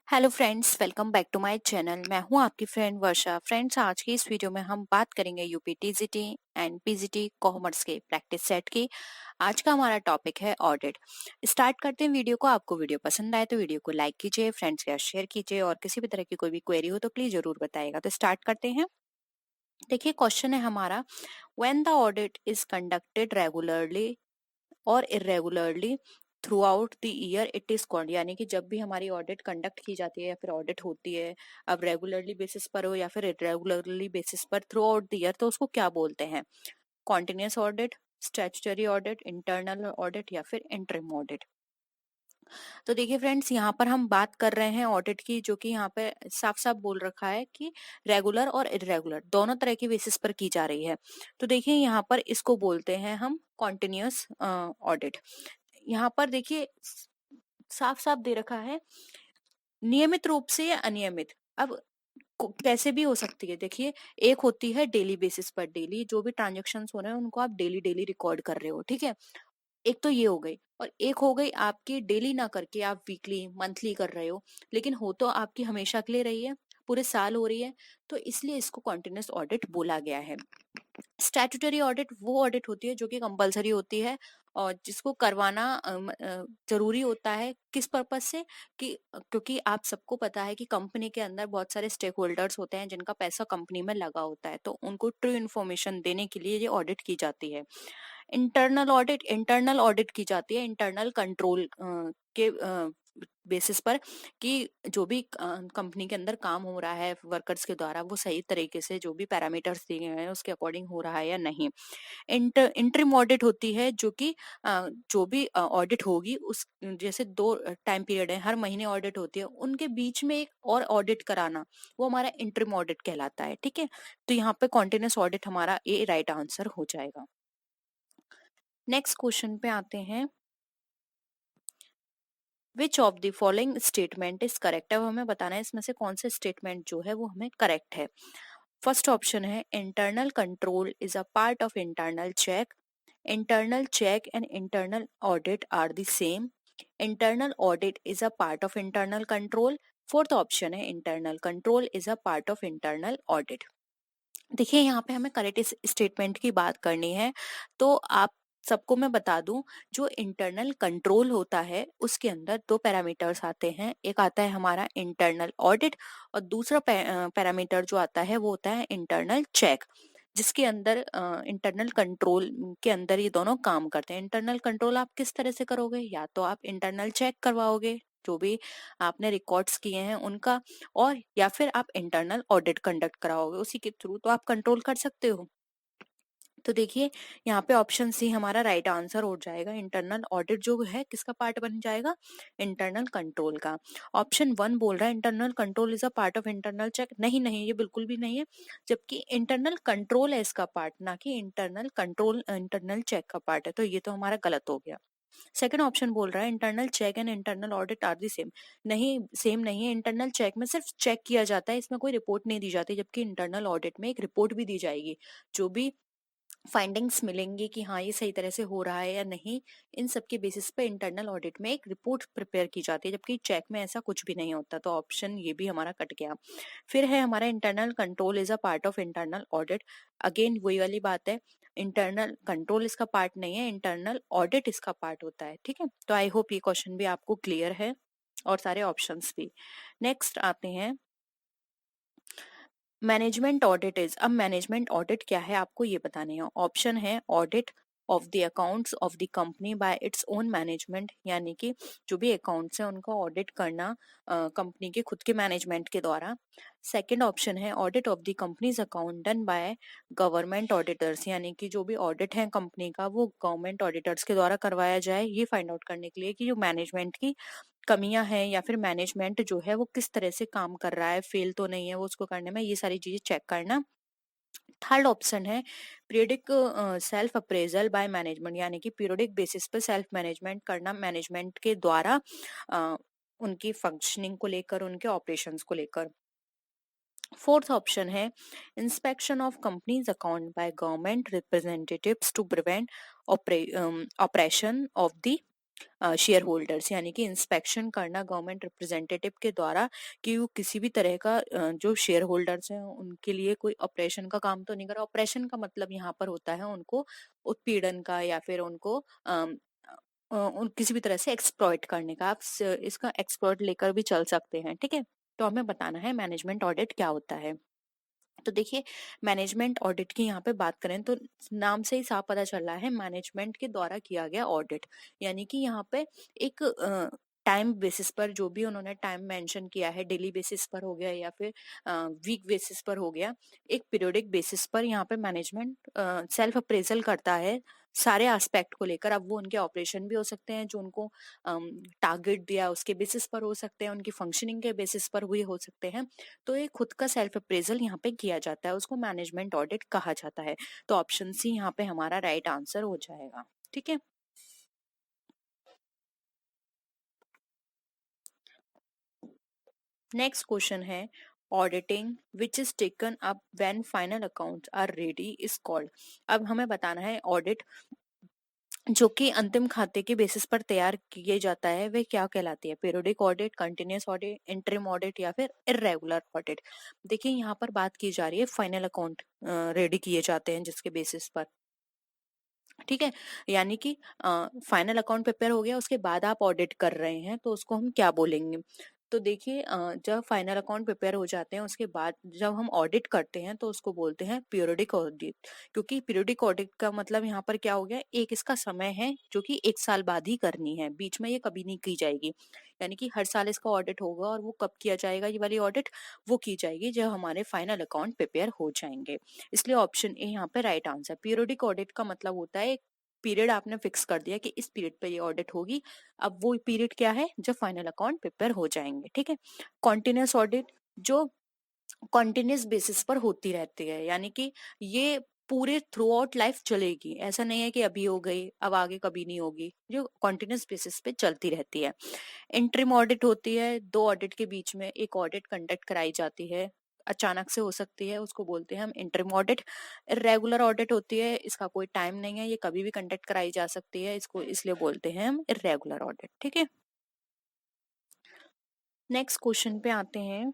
Hello friends, welcome back to my channel. मैं हूं आपकी फ्रेंड वर्षा। फ्रेंड्स, आज की इस वीडियो में हम बात करेंगे UP TGT and PGT commerce के प्रैक्टिस सेट की। आज का हमारा टॉपिक है ऑडिट। स्टार्ट करते हैं वीडियो को। आपको वीडियो पसंद आए तो वीडियो को लाइक कीजिए, फ्रेंड्स के साथ शेयर कीजिए और किसी भी तरह की कोई भी क्वेरी हो तो प्लीज जरूर बताइएगा। तो स्टार्ट करते हैं। देखिए, क्वेश्चन है हमारा, when the audit is conducted regularly और irregularly throughout the year it is called, यानी कि जब भी हमारी ऑडिट कंडक्ट की जाती है या फिर ऑडिट होती है, अब रेगुलरली बेसिस पर हो या फिर इरेगुलरली बेसिस पर थ्रू आउट द ईयर, तो उसको क्या बोलते हैं? Continuous audit, statutory audit, internal audit या फिर इंटरिम ऑडिट। तो देखिए फ्रेंड्स, यहाँ पर हम बात कर रहे हैं ऑडिट की, जो कि यहाँ पे साफ साफ बोल रखा है कि रेगुलर और इरेगुलर दोनों तरह की बेसिस पर की जा रही है। तो देखिए यहाँ पर इसको बोलते हैं हम कॉन्टिन्यूस ऑडिट। यहाँ पर देखिए साफ साफ दे रखा है नियमित रूप से या अनियमित। अब कैसे भी हो सकती है। देखिए, एक होती है डेली बेसिस पर, डेली जो भी ट्रांजेक्शन हो रहे हैं उनको आप डेली डेली रिकॉर्ड कर रहे हो, ठीक है। एक तो ये हो गई, और एक हो गई आपकी डेली ना करके आप वीकली मंथली कर रहे हो, लेकिन हो तो आपकी हमेशा के लिए रही है, पूरे साल हो रही है, तो इसलिए इसको कॉन्टिन्यूस ऑडिट बोला गया है। स्टैट्यूटरी ऑडिट वो ऑडिट होती है जो कि कंपलसरी होती है और जिसको करवाना जरूरी होता है। किस पर्पज से? कि क्योंकि आप सबको पता है कि कंपनी के अंदर बहुत सारे स्टेक होल्डर्स होते हैं जिनका पैसा कंपनी में लगा होता है, तो उनको ट्रू इन्फॉर्मेशन देने के लिए ये ऑडिट की जाती है। इंटरनल ऑडिट की जाती है इंटरनल कंट्रोल के बेसिस पर, कि जो भी कंपनी के अंदर काम हो रहा है वर्कर्स के द्वारा, वो सही तरीके से जो भी पैरामीटर्स दिए गए हैं उसके अकॉर्डिंग हो रहा है या नहीं। इंटरिम ऑडिट होती है जो कि जो भी ऑडिट होगी उस जैसे दो टाइम पीरियड है, हर महीने ऑडिट होती है, उनके बीच में एक और ऑडिट कराना, वो हमारा इंटरिम ऑडिट कहलाता है, ठीक है। तो यहाँ पे कॉन्टिन्यूस ऑडिट हमारा ए राइट आंसर हो जाएगा। नेक्स्ट क्वेश्चन पे आते हैं, विच of the following statement is correct. अब हमें बताना है इसमें से कौन से स्टेटमेंट जो है वो हमें करेक्ट है। फर्स्ट ऑप्शन है, internal control is a part of internal check. Internal check and internal audit are the same. Internal audit is a part of internal control. Fourth option है, internal control is a part of internal audit. देखिए, यहाँ पे हमें correct statement की बात करनी है। तो आप सबको मैं बता दूं, जो इंटरनल कंट्रोल होता है उसके अंदर दो पैरामीटर्स आते हैं। एक आता है हमारा इंटरनल ऑडिट और दूसरा पैरामीटर जो आता है वो होता है इंटरनल चेक, जिसके अंदर इंटरनल कंट्रोल के अंदर ये दोनों काम करते हैं। इंटरनल कंट्रोल आप किस तरह से करोगे? या तो आप इंटरनल चेक करवाओगे जो भी आपने रिकॉर्ड्स किए हैं उनका, और या फिर आप इंटरनल ऑडिट कंडक्ट कराओगे उसी के थ्रू, तो आप कंट्रोल कर सकते हो। तो देखिए, यहाँ पे ऑप्शन सी हमारा राइट आंसर हो जाएगा। इंटरनल ऑडिट जो है किसका पार्ट बन जाएगा? इंटरनल कंट्रोल का। ऑप्शन वन बोल रहा है internal control is a part of internal check. नहीं नहीं, ये बिल्कुल भी नहीं है, जबकि इंटरनल कंट्रोल है इसका पार्ट, ना कि इंटरनल कंट्रोल इंटरनल चेक का पार्ट है, तो ये तो हमारा गलत हो गया। सेकंड ऑप्शन बोल रहा है internal check and internal audit are the same. नहीं, सेम नहीं है। इंटरनल चेक में सिर्फ चेक किया जाता है, इसमें कोई रिपोर्ट नहीं दी जाती, जबकि इंटरनल ऑडिट में एक रिपोर्ट भी दी जाएगी। जो भी फाइंडिंग्स मिलेंगी कि हाँ ये सही तरह से हो रहा है या नहीं, इन सब के बेसिस पे इंटरनल ऑडिट में एक रिपोर्ट प्रिपेयर की जाती है, जबकि चेक में ऐसा कुछ भी नहीं होता। तो ऑप्शन ये भी हमारा कट गया। फिर है हमारा internal control is a part of internal audit. Again वही वाली बात है, इंटरनल कंट्रोल इसका पार्ट नहीं है, इंटरनल ऑडिट इसका पार्ट होता है, ठीक है। तो आई होप ये क्वेश्चन भी आपको क्लियर है और सारे ऑप्शंस भी। नेक्स्ट आते हैं, मैनेजमेंट ऑडिट इज। अब मैनेजमेंट ऑडिट क्या है आपको ये बताने हैं। ऑप्शन है, audit of the accounts of the company by its own management, यानी कि जो भी अकाउंट्स हैं उनको ऑडिट करना कंपनी के खुद के मैनेजमेंट के द्वारा। सेकंड ऑप्शन है, audit of the companies account done by government auditors, यानी कि जो भी ऑडिट है कंपनी का वो गवर्नमेंट ऑडिटर्स के द्वारा करवाया जाए, ये फाइंड आउट करने के लिए कि जो मैनेजमेंट की कमियां हैं या फिर मैनेजमेंट जो है वो किस तरह से काम कर रहा है, फेल तो नहीं है वो उसको करने में, ये सारी चीजें चेक करना। थर्ड ऑप्शन है, periodic self appraisal by management, यानी कि पीरियडिक बेसिस पे सेल्फ मैनेजमेंट करना मैनेजमेंट के द्वारा, अ, उनकी फंक्शनिंग को लेकर, उनके ऑपरेशंस को लेकर। फोर्थ ऑप्शन है, inspection of companies account by government representatives to prevent operation of the share holders, यानी कि इंस्पेक्शन करना गवर्नमेंट रिप्रेजेंटेटिव के द्वारा कि वो किसी भी तरह का जो शेयर होल्डर्स हैं उनके लिए कोई ऑपरेशन का काम तो नहीं कर रहा। ऑपरेशन का मतलब यहाँ पर होता है उनको उत्पीड़न का या फिर उनको उन किसी भी तरह से एक्सप्लॉइट करने का। आप इसका एक्सप्लॉइट लेकर भी चल सकते हैं, ठीक है। तो हमें बताना है मैनेजमेंट ऑडिट क्या होता है। तो देखिए, मैनेजमेंट ऑडिट की यहाँ पे बात करें तो नाम से ही साफ पता चल रहा है मैनेजमेंट के द्वारा किया गया ऑडिट, यानी कि यहाँ पे एक टाइम बेसिस पर जो भी उन्होंने टाइम मेंशन किया है, डेली बेसिस पर हो गया या फिर वीक बेसिस पर हो गया, एक पीरियोडिक बेसिस पर यहाँ पे मैनेजमेंट सेल्फ अप्रेजल करता है सारे एस्पेक्ट को लेकर। अब वो उनके ऑपरेशन भी हो सकते हैं जो उनको टारगेट दिया उसके बेसिस पर हो सकते हैं, उनकी फंक्शनिंग के बेसिस पर हुए हो सकते हैं। तो ये खुद का सेल्फ अप्रेजल यहाँ पे किया जाता है, उसको मैनेजमेंट ऑडिट कहा जाता है। तो ऑप्शन सी यहाँ पे हमारा राइट आंसर हो जाएगा, ठीक है। नेक्स्ट क्वेश्चन है auditing which is taken up when final accounts are ready is called. अब हमें बताना है ऑडिट जो कि अंतिम खाते के बेसिस पर तैयार किए जाता है वे क्या कहलाती है, periodic audit, continuous audit, interim audit या फिर इर्रेगुलर ऑडिट। देखिए यहाँ पर बात की जा रही है फाइनल अकाउंट रेडी किए जाते हैं जिसके बेसिस पर, ठीक है। यानी कि फाइनल अकाउंट प्रिपेयर हो गया उसके बाद आप ऑडिट कर रहे हैं तो उसको हम क्या बोलेंगे। तो देखिए जब फाइनल अकाउंट प्रिपेयर हो जाते हैं उसके बाद जब हम ऑडिट करते हैं तो उसको बोलते हैं पीरियोडिक ऑडिट। क्योंकि पीरियोडिक ऑडिट का मतलब यहाँ पर क्या हो गया, एक इसका समय है जो कि 1 साल बाद ही करनी है, बीच में ये कभी नहीं की जाएगी। यानी कि हर साल इसका ऑडिट होगा और वो कब किया जाएगा ये वाली ऑडिट, वो की जाएगी जब हमारे फाइनल अकाउंट प्रिपेयर हो जाएंगे। इसलिए ऑप्शन ए यहाँ पे राइट आंसर। पीरियोडिक ऑडिट का मतलब होता है पीरियड आपने फिक्स कर दिया कि इस पीरियड पे ये ऑडिट होगी। अब वो पीरियड क्या है, जब फाइनल अकाउंट प्रिपेयर हो जाएंगे, ठीक है। कॉन्टिन्यूस ऑडिट जो कॉन्टिन्यूस बेसिस पर होती रहती है, यानी कि ये पूरे थ्रू आउट लाइफ चलेगी, ऐसा नहीं है कि अभी हो गई अब आगे कभी नहीं होगी, जो कॉन्टिन्यूस बेसिस पे चलती रहती है। इंटरिम ऑडिट होती है, दो ऑडिट के बीच में एक ऑडिट कंडक्ट कराई जाती है, अचानक से हो सकती है, उसको बोलते हैं हम इंटरिम ऑडिट। इरेगुलर ऑडिट होती है, इसका कोई टाइम नहीं है, ये कभी भी कंडक्ट कराई जा सकती है, इसको इसलिए बोलते हैं हम इरेगुलर ऑडिट, ठीक है। नेक्स्ट क्वेश्चन पे आते हैं।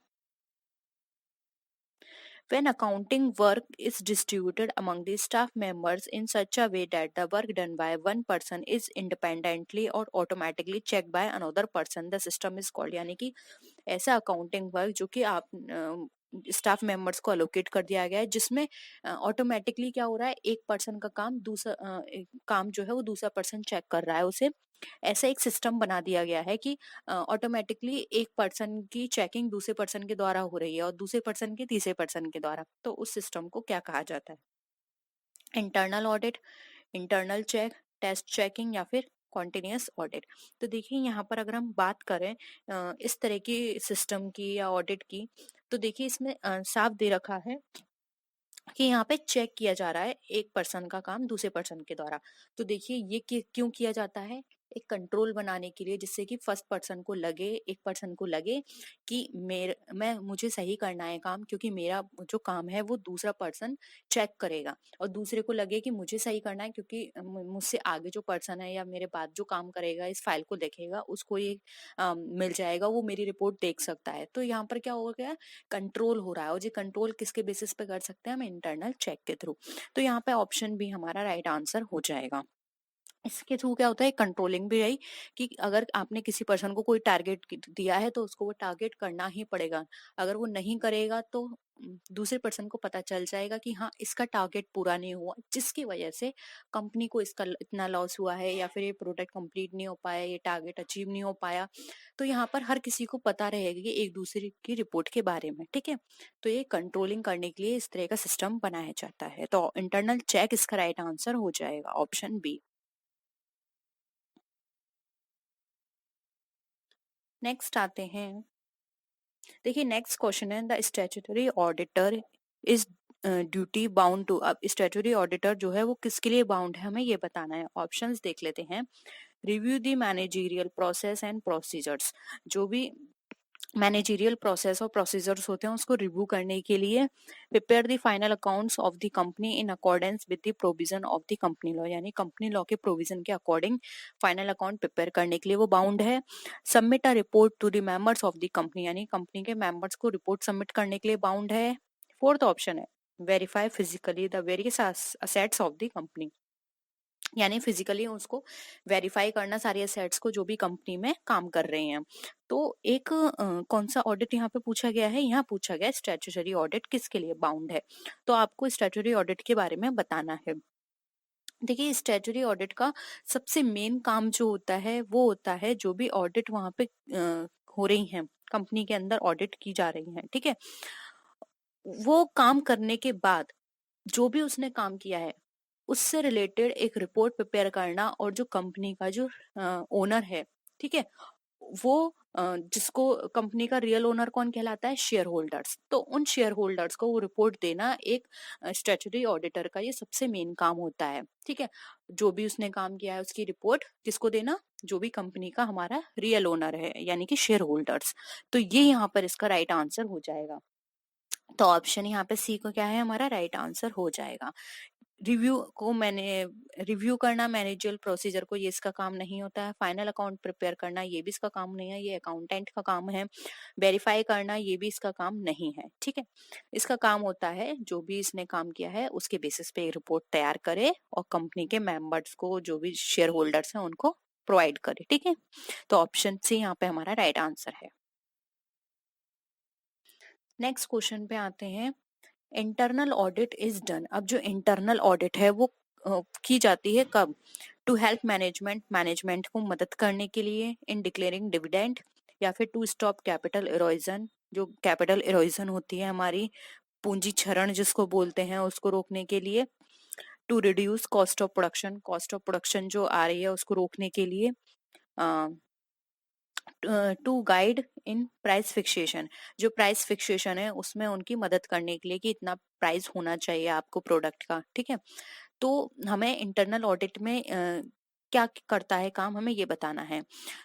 When accounting work is distributed among the staff members in such a way that the work done by one person is independently or automatically checked by another person, the system is called। यानी कि ऐसा accounting work जो कि आप staff members को allocate कर दिया गया है जिसमें ऑटोमेटिकली क्या हो रहा है, एक पर्सन का काम काम जो है वो दूसरा पर्सन चेक कर रहा है उसे। ऐसा एक सिस्टम बना दिया गया है कि ऑटोमेटिकली एक पर्सन की चेकिंग दूसरे पर्सन के द्वारा हो रही है और दूसरे पर्सन की तीसरे पर्सन के द्वारा। तो उस सिस्टम को क्या कहा जाता है, internal audit, internal check, test checking या फिर कॉन्टिन्यूस ऑडिट। तो देखिए यहाँ पर अगर हम बात करें इस तरह की सिस्टम की या ऑडिट की, तो देखिए इसमें साफ दे रखा है कि यहाँ पे चेक किया जा रहा है एक पर्सन का काम दूसरे पर्सन के द्वारा। तो देखिए ये क्यों किया जाता है, एक कंट्रोल बनाने के लिए, जिससे कि फर्स्ट पर्सन को लगे, एक पर्सन को लगे कि मुझे सही करना है काम, क्योंकि मेरा जो काम है वो दूसरा पर्सन चेक करेगा, और दूसरे को लगे कि मुझे सही करना है क्योंकि मुझसे आगे जो पर्सन है या मेरे बाद जो काम करेगा इस फाइल को देखेगा उसको ये मिल जाएगा, वो मेरी रिपोर्ट देख सकता है। तो यहाँ पर क्या हो गया, कंट्रोल हो रहा है, और ये कंट्रोल किसके बेसिस पे कर सकते हैं हम, इंटरनल चेक के थ्रू। तो यहाँ पे ऑप्शन बी हमारा राइट आंसर हो जाएगा। इसके थ्रू क्या होता है, कंट्रोलिंग भी रही कि अगर आपने किसी पर्सन को कोई टारगेट दिया है तो उसको वो टारगेट करना ही पड़ेगा। अगर वो नहीं करेगा तो दूसरे पर्सन को पता चल जाएगा कि हाँ इसका टारगेट पूरा नहीं हुआ, जिसकी वजह से कंपनी को इसका इतना लॉस हुआ है या फिर ये प्रोडक्ट कंप्लीट नहीं हो पाया, ये टारगेट अचीव नहीं हो पाया। तो यहाँ पर हर किसी को पता रहेगा कि एक दूसरे की रिपोर्ट के बारे में, ठीक है। तो ये कंट्रोलिंग करने के लिए इस तरह का सिस्टम बनाया जाता है। तो इंटरनल चेक इसका राइट आंसर हो जाएगा, ऑप्शन बी। नेक्स्ट आते हैं। देखिए नेक्स्ट क्वेश्चन है, the statutory auditor is duty bound to. अब स्टैट्यूटरी ऑडिटर जो है वो किसके लिए बाउंड है, हमें ये बताना है। ऑप्शंस देख लेते हैं। Review the managerial process and procedures, जो भी मैनेजरियल प्रोसेस और प्रोसीजर्स होते हैं उसको रिव्यू करने के लिए। Prepare the final accounts of the company in accordance with the provision of the company law, यानी कंपनी लॉ के प्रोविजन के अकॉर्डिंग फाइनल अकाउंट प्रिपेयर करने के लिए वो बाउंड है। Submit a report to the members of the company, यानी company के मेंबर्स को रिपोर्ट सबमिट करने के लिए बाउंड है। फोर्थ ऑप्शन है verify physically the various assets of the company, यानी फिजिकली उसको वेरीफाई करना सारी एसेट्स को जो भी कंपनी में काम कर रहे हैं। तो एक कौन सा ऑडिट यहाँ पे पूछा गया है, यहाँ पूछा गया स्टैट्यूटरी ऑडिट किसके लिए बाउंड है, तो आपको स्टैट्यूटरी ऑडिट के बारे में बताना है। देखिए स्टैट्यूटरी ऑडिट का सबसे मेन काम जो होता है वो होता है जो भी ऑडिट वहां पे हो रही है, कंपनी के अंदर ऑडिट की जा रही है, ठीक है, वो काम करने के बाद जो भी उसने काम किया है उससे रिलेटेड एक रिपोर्ट प्रिपेयर करना, और जो कंपनी का जो ओनर है, ठीक है, वो जिसको कंपनी का रियल ओनर कौन कहलाता है, शेयर होल्डर्स, तो उन शेयर होल्डर्स को वो रिपोर्ट देना एक स्टैट्यूटरी ऑडिटर का ये सबसे मेन काम होता है, ठीक है। जो भी उसने काम किया है उसकी रिपोर्ट किसको देना, जो भी कंपनी का हमारा रियल ओनर है यानी कि शेयर होल्डर्स। तो ये यहाँ पर इसका राइट आंसर हो जाएगा। तो ऑप्शन यहाँ पे सी को क्या है हमारा राइट आंसर हो जाएगा। रिव्यू करना मैनेजरियल प्रोसीजर को ये इसका काम नहीं होता है। फाइनल अकाउंट प्रिपेयर करना ये भी इसका काम नहीं है, ये अकाउंटेंट का काम है। वेरीफाई करना ये भी इसका काम नहीं है, ठीक है। इसका काम होता है जो भी इसने काम किया है उसके बेसिस पे रिपोर्ट तैयार करे और कंपनी के मेंबर्स को जो भी शेयर होल्डर्स हैं उनको प्रोवाइड करे, ठीक है। तो ऑप्शन सी यहाँ पे हमारा राइट आंसर है। नेक्स्ट क्वेश्चन पे आते हैं। इंटरनल ऑडिट इज डन, अब जो इंटरनल ऑडिट है वो की जाती है कब, टू हेल्प मैनेजमेंट, मैनेजमेंट को मदद करने के लिए, इन डिक्लेयरिंग डिविडेंड, या फिर टू स्टॉप कैपिटल इरोजन, जो कैपिटल इरोजन होती है हमारी पूंजी क्षरण जिसको बोलते हैं उसको रोकने के लिए, to reduce cost of production, cost of production जो आ रही है उसको रोकने के लिए, to guide in price fixation, जो प्राइस फिक्सेशन है उसमें उनकी मदद करने के लिए कि इतना प्राइस होना चाहिए आपको प्रोडक्ट का, ठीक है। तो हमें इंटरनल ऑडिट में क्या करता है काम, हमें ये बताना है।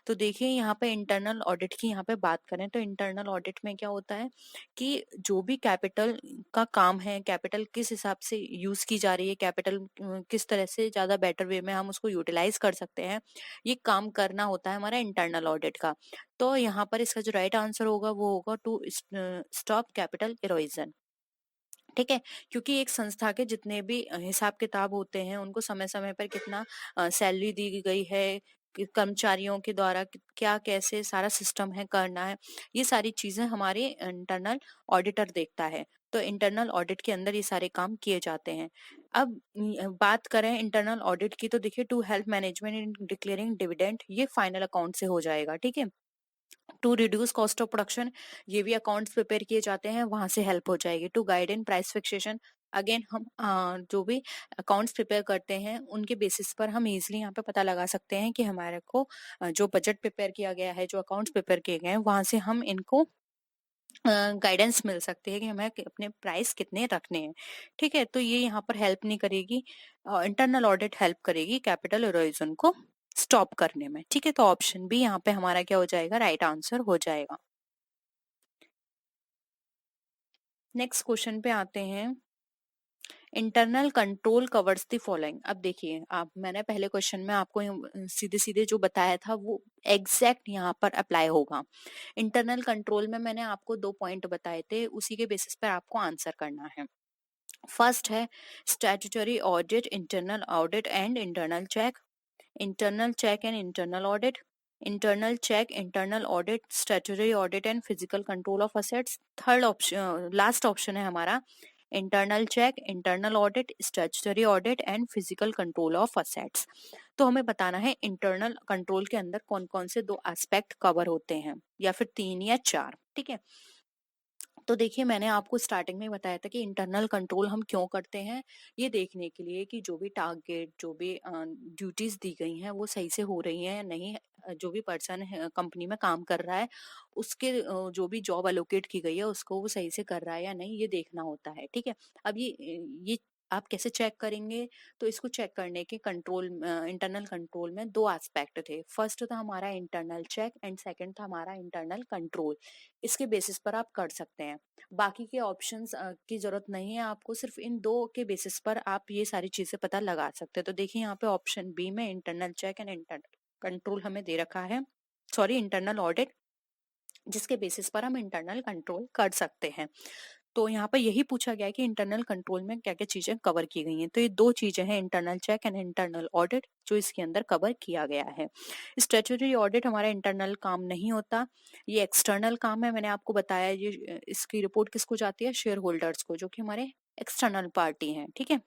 तो देखिए यहाँ पे इंटरनल ऑडिट की यहाँ पे बात करें तो इंटरनल ऑडिट में क्या होता है कि जो भी कैपिटल का काम है, कैपिटल किस हिसाब से यूज की जा रही है, कैपिटल किस तरह से ज्यादा बेटर वे में हम उसको यूटिलाइज कर सकते हैं, ये काम करना होता है हमारा इंटरनल ऑडिट का। तो यहाँ पर इसका जो राइट आंसर होगा वो होगा टू स्टॉप कैपिटल इरोजन, ठीक है। क्योंकि एक संस्था के जितने भी हिसाब किताब होते हैं उनको समय समय पर कितना सैलरी दी गई है, कर्मचारियों के द्वारा क्या कैसे सारा सिस्टम है करना है, ये सारी चीजें हमारे इंटरनल ऑडिटर देखता है। तो इंटरनल ऑडिट के अंदर ये सारे काम किए जाते हैं। अब बात करें इंटरनल ऑडिट की तो देखिए to help management in declaring dividend, ये फाइनल अकाउंट से हो जाएगा, ठीक है। To reduce cost of production, ये भी अकाउंट्स प्रिपेयर किए जाते हैं वहां से हेल्प हो जाएगी। To guide in price fixation, again हम जो भी अकाउंट्स प्रिपेयर करते हैं उनके बेसिस पर हम इजिली यहाँ पे पता लगा सकते हैं कि हमारे को जो बजट प्रिपेयर किया गया है, जो अकाउंट्स प्रिपेयर किए गए हैं वहां से हम इनको गाइडेंस मिल सकती है कि हमें अपने प्राइस कितने रखने हैं, ठीक है। तो ये यहाँ पर हेल्प नहीं करेगी, इंटरनल ऑडिट हेल्प करेगी कैपिटल इरोजन को स्टॉप करने में, ठीक है। तो ऑप्शन बी यहाँ पे हमारा क्या हो जाएगा, राइट आंसर हो जाएगा। नेक्स्ट क्वेश्चन पे आते हैं। Internal control covers the following, अब देखिए आप मैंने पहले क्वेश्चन में आपको सीधे सीधे जो बताया था वो एग्जैक्ट यहाँ पर अप्लाई होगा। इंटरनल कंट्रोल में मैंने आपको 2 पॉइंट बताए थे, उसी के बेसिस पर आपको आंसर करना है। फर्स्ट है statutory audit, internal audit and internal check, internal check and internal audit, internal check, internal audit, statutory audit and physical control of assets. Third option last option है हमारा internal check, internal audit, statutory audit and physical control of assets. तो हमें बताना है internal control के अंदर कौन कौन से 2 एस्पेक्ट कवर होते हैं, या फिर 3 या 4, ठीक है। तो देखिए मैंने आपको स्टार्टिंग में बताया था कि इंटरनल कंट्रोल हम क्यों करते हैं, ये देखने के लिए कि जो भी टारगेट, जो भी ड्यूटीज दी गई हैं वो सही से हो रही हैं या नहीं, जो भी पर्सन कंपनी में काम कर रहा है उसके जो भी जॉब अलोकेट की गई है उसको वो सही से कर रहा है या नहीं, ये देखना होता है, ठीक है। अब ये आप कैसे चेक करेंगे? तो इसको चेक करने के इंटरनल कंट्रोल में 2 एस्पेक्ट थे। फर्स्ट था हमारा इंटरनल चेक एंड सेकंड था हमारा इंटरनल कंट्रोल। इसके बेसिस पर आप कर सकते हैं। बाकी के ऑप्शंस की ज़रूरत नहीं है आपको, सिर्फ इन 2 के बेसिस पर आप ये सारी चीज़ें पता लगा सकते हैं। तो देखिए यहाँ पे ऑप्शन बी में internal check and internal control हमें दे रखा है, सॉरी इंटरनल ऑडिट, जिसके बेसिस पर हम इंटरनल कंट्रोल कर सकते हैं। तो यहाँ पर यही पूछा गया है कि इंटरनल कंट्रोल में क्या-क्या चीजें कवर की गई हैं। तो ये 2 चीजें हैं, internal check and internal audit, जो इसके अंदर कवर किया गया है। स्टैट्यूटरी ऑडिट हमारा इंटरनल काम नहीं होता, ये एक्सटर्नल काम है। मैंने आपको बताया ये इसकी रिपोर्ट किसको जाती है? शेयर होल्डर्स को, जो कि हमारे एक्सटर्नल पार्टी हैं, ठीक है।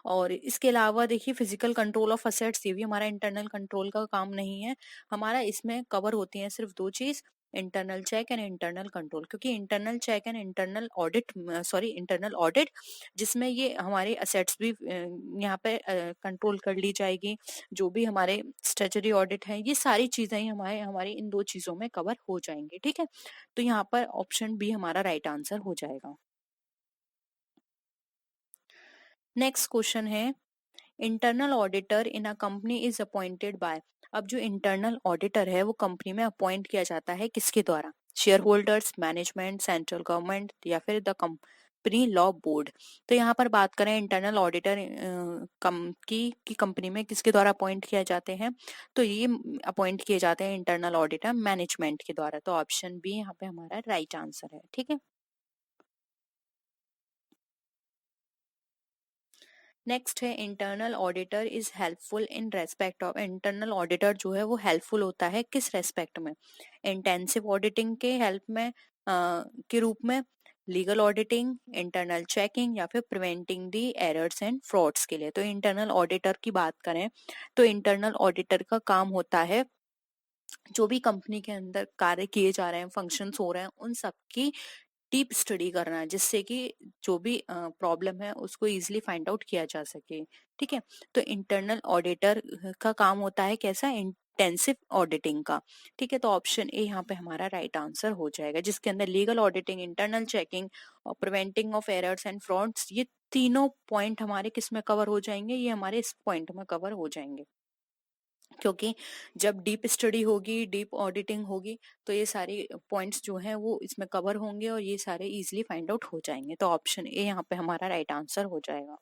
और इसके अलावा देखिए फिजिकल कंट्रोल ऑफ असेट्स, ये भी हमारा इंटरनल कंट्रोल का काम नहीं है। हमारा इसमें कवर होती हैं सिर्फ 2 चीज, internal check and internal control. क्योंकि internal check and internal audit, जिसमें ये हमारे असेट्स भी यहाँ पे कंट्रोल कर ली जाएगी। जो भी हमारे स्टैट्यूटरी ऑडिट है, ये सारी चीजें ही हमारे हमारी इन 2 चीजों में कवर हो जाएंगी, ठीक है। तो यहाँ पर ऑप्शन बी हमारा राइट आंसर हो जाएगा। नेक्स्ट क्वेश्चन है, internal auditor in a company is appointed by. अब जो इंटरनल ऑडिटर है वो कंपनी में अपॉइंट किया जाता है किसके द्वारा? Share holders, management, central government या फिर द कंपनी लॉ बोर्ड। तो यहाँ पर बात करें इंटरनल ऑडिटर की कंपनी में किसके द्वारा अपॉइंट किया जाते हैं? तो ये अपॉइंट किए जाते हैं इंटरनल ऑडिटर मैनेजमेंट के द्वारा। तो ऑप्शन बी यहाँ पे हमारा राइट आंसर है, ठीक है। नेक्स्ट है, internal auditor is helpful in respect of. Internal auditor जो है वो हेल्पफुल होता है किस रेस्पेक्ट में? इंटेंसिव ऑडिटिंग के हेल्प में के रूप में, लीगल ऑडिटिंग, इंटरनल चेकिंग या फिर preventing the errors and frauds के लिए। तो इंटरनल ऑडिटर की बात करें तो इंटरनल ऑडिटर का काम होता है जो भी कंपनी के अंदर कार्य किए जा रहे हैं, फंक्शंस हो रहे हैं, उन सब की डीप स्टडी करना है, जिससे कि जो भी प्रॉब्लम है उसको इजीली फाइंड आउट किया जा सके, ठीक है। तो इंटरनल ऑडिटर का काम होता है कैसा? इंटेंसिव ऑडिटिंग का, ठीक है। तो ऑप्शन ए यहाँ पे हमारा राइट आंसर हो जाएगा, जिसके अंदर लीगल ऑडिटिंग, इंटरनल चेकिंग और preventing of errors and frauds, ये तीनों पॉइंट हमारे किस में कवर हो जाएंगे? ये हमारे इस पॉइंट में कवर हो जाएंगे। क्योंकि जब डीप स्टडी होगी, डीप ऑडिटिंग होगी, तो ये सारे पॉइंट्स जो हैं वो इसमें कवर होंगे और ये सारे इजीली फाइंड आउट हो जाएंगे। तो ऑप्शन ए यहाँ पे हमारा राइट आंसर हो जाएगा।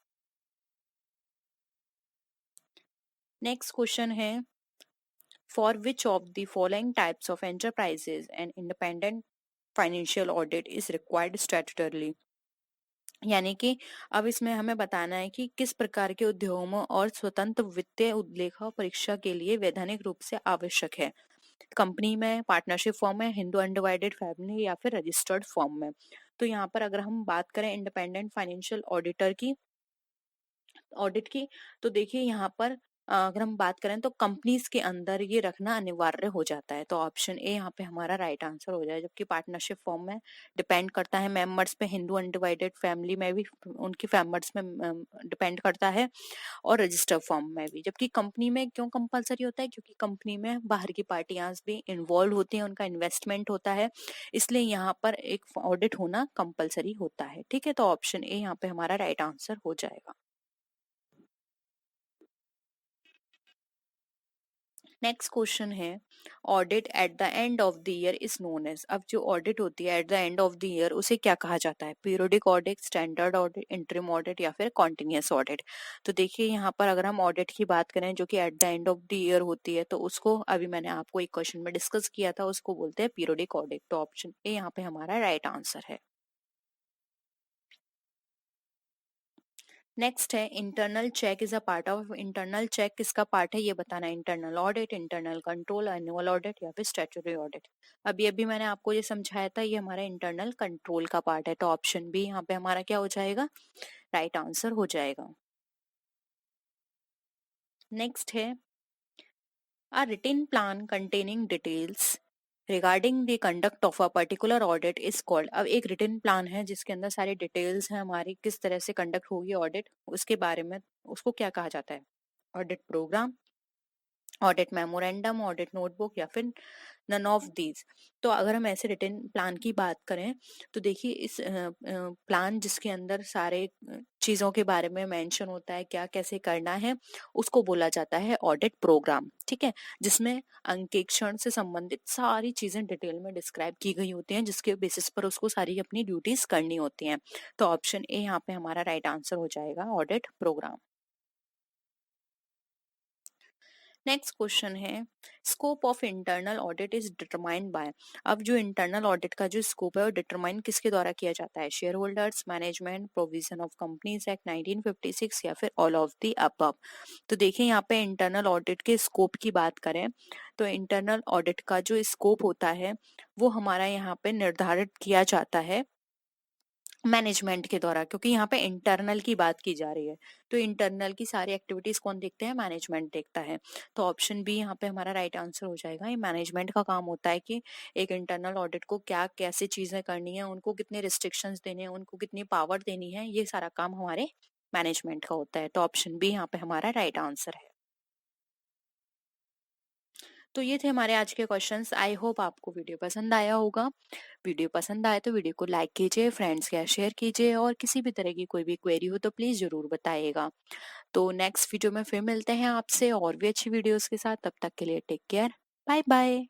नेक्स्ट क्वेश्चन है, for which of the following types of enterprises and independent financial audit is required statutorily. यानी कि अब इसमें हमें बताना है कि किस प्रकार के उद्योगों और स्वतंत्र वित्तीय लेखा परीक्षा के लिए वैधानिक रूप से आवश्यक है। कंपनी में, पार्टनरशिप फॉर्म में, हिंदू अनडिवाइडेड फैमिली या फिर रजिस्टर्ड फॉर्म में। तो यहाँ पर अगर हम बात करें इंडिपेंडेंट फाइनेंशियल ऑडिटर की, ऑडिट की, तो देखिए यहाँ पर अगर हम बात करें तो कंपनीज के अंदर ये रखना अनिवार्य हो जाता है। तो ऑप्शन ए यहाँ पे हमारा राइट आंसर हो जाए। जबकि पार्टनरशिप फॉर्म में डिपेंड करता है मेंबर्स पे, हिंदू अनडिवाइडेड फैमिली में भी उनके मेंबर्स में डिपेंड करता है, और रजिस्टर फॉर्म में भी। जबकि कंपनी में क्यों कंपलसरी होता है? क्योंकि कंपनी में बाहर की पार्टियां भी इन्वॉल्व होती हैं, उनका इन्वेस्टमेंट होता है, इसलिए यहाँ पर एक ऑडिट होना कंपलसरी होता है, ठीक है। तो ऑप्शन ए यहाँ पे हमारा राइट आंसर हो जाएगा। नेक्स्ट क्वेश्चन है, audit at the end of the year is known as. अब जो ऑडिट होती है at the end of the year, उसे क्या कहा जाता है? Periodic audit, standard audit, interim audit या फिर कॉन्टिन्यूअस ऑडिट। तो देखिए यहाँ पर अगर हम ऑडिट की बात करें जो कि eight the end of the year होती है, तो उसको अभी मैंने आपको एक क्वेश्चन में डिस्कस किया था, उसको बोलते हैं पीरियोडिक ऑडिट। तो ऑप्शन ए यहाँ पे हमारा राइट आंसर है। नेक्स्ट है, internal check is a part of. Internal check किसका पार्ट है ये बताना है? Internal audit, internal control, annual audit या फिर स्टैट्यूटरी ऑडिट। अभी अभी मैंने आपको ये समझाया था, ये हमारा इंटरनल कंट्रोल का पार्ट है। तो ऑप्शन बी यहाँ पे हमारा क्या हो जाएगा? राइट आंसर हो जाएगा। नेक्स्ट है, a written plan containing details regarding the conduct of a particular audit is called. अब एक रिटन प्लान है जिसके अंदर सारी डिटेल्स हैं हमारी, किस तरह से कंडक्ट होगी ऑडिट उसके बारे में, उसको क्या कहा जाता है? Audit programme, audit memorandum, audit notebook या फिर नन ऑफ दीज। तो अगर हम ऐसे रिटन प्लान की बात करें तो देखिए इस प्लान जिसके अंदर सारे चीजों के बारे में मेंशन होता है, क्या कैसे करना है, उसको बोला जाता है ऑडिट प्रोग्राम। ठीक है, जिसमें अंकेक्षण से संबंधित सारी चीजें डिटेल में डिस्क्राइब की गई होती हैं, जिसके बेसिस पर उसको सारी अपनी ड्यूटीज करनी होती हैं। तो ऑप्शन ए यहाँ पे हमारा राइट आंसर हो जाएगा, ऑडिट प्रोग्राम। नेक्स्ट क्वेश्चन है, scope of internal audit is determined by. अब जो इंटरनल ऑडिट का जो स्कोप है वो डिटरमाइन किसके द्वारा किया जाता है, share holders, management, provision of companies act 1956 या फिर ऑल ऑफ द अबव। तो देखिए यहाँ पे इंटरनल ऑडिट के स्कोप की बात करें तो इंटरनल ऑडिट का जो स्कोप होता है वो हमारा यहाँ पे निर्धारित किया जाता है मैनेजमेंट के द्वारा, क्योंकि यहाँ पे इंटरनल की बात की जा रही है। तो इंटरनल की सारी एक्टिविटीज कौन देखते हैं, मैनेजमेंट देखता है। तो ऑप्शन बी यहाँ पे हमारा राइट आंसर हो जाएगा। ये मैनेजमेंट का काम होता है कि एक इंटरनल ऑडिट को क्या कैसे चीजें करनी है, उनको कितने रिस्ट्रिक्शंस देने हैं, उनको कितनी पावर देनी है, ये सारा काम हमारे मैनेजमेंट का होता है। तो ऑप्शन बी यहाँ पे हमारा राइट आंसर है। तो ये थे हमारे आज के क्वेश्चंस। आई होप आपको वीडियो पसंद आया होगा। वीडियो पसंद आए तो वीडियो को लाइक कीजिए, फ्रेंड्स के साथ शेयर कीजिए, और किसी भी तरह की कोई भी क्वेरी हो तो प्लीज जरूर बताइएगा। तो नेक्स्ट वीडियो में फिर मिलते हैं आपसे और भी अच्छी वीडियोस के साथ। तब तक के लिए टेक केयर, बाय बाय।